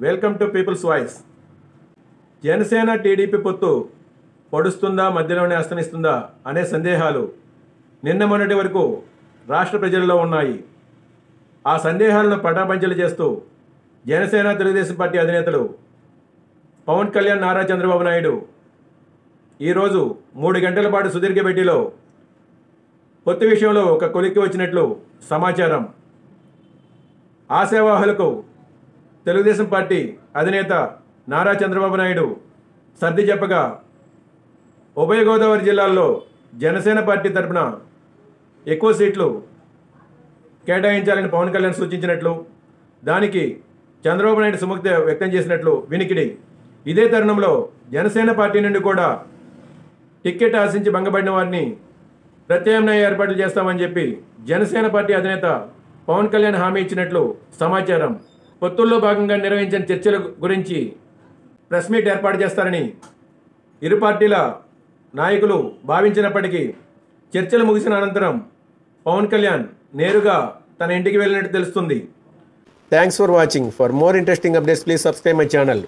Welcome to people's voice. Janasena TDP పొత్తు పొడుస్తుందా, మధ్యలోనే అస్తమిస్తుందా అనే సందేహాలు నిన్న మొన్నటి వరకు రాష్ట్ర ప్రజల్లో ఉన్నాయి. ఆ సందేహాలను పటాపంచలు చేస్తూ జనసేన తెలుగుదేశం పార్టీ అధినేతలు పవన్ కళ్యాణ్, నారా చంద్రబాబు నాయుడు ఈరోజు 3 గంటల పాటు సుదీర్ఘ భేటీలో పొత్తు విషయంలో ఒక కొలిక్కి వచ్చినట్లు సమాచారం. ఆశావాహులకు తెలుగుదేశం పార్టీ అధినేత నారా చంద్రబాబు నాయుడు సర్ది చెప్పగా, ఉభయ గోదావరి జిల్లాల్లో జనసేన పార్టీ తరపున ఎక్కువ సీట్లు కేటాయించాలని పవన్ కళ్యాణ్ సూచించినట్లు, దానికి చంద్రబాబు నాయుడు సుముఖత వ్యక్తం చేసినట్లు వినికిడి. ఇదే తరుణంలో జనసేన పార్టీ నుండి కూడా టికెట్ ఆశించి భంగపడిన వారిని ప్రత్యామ్నాయ ఏర్పాట్లు చేస్తామని చెప్పి జనసేన పార్టీ అధినేత పవన్ కళ్యాణ్ హామీ ఇచ్చినట్లు సమాచారం. పొత్తుల్లో భాగంగా నిర్వహించిన చర్చల గురించి ప్రెస్ మీట్ ఏర్పాటు చేస్తారని ఇరు పార్టీల నాయకులు భావించినప్పటికీ చర్చలు ముగిసిన అనంతరం పవన్ కళ్యాణ్ నేరుగా తన ఇంటికి వెళ్ళినట్టు తెలుస్తుంది. Thanks for watching. For more interesting updates please subscribe my channel.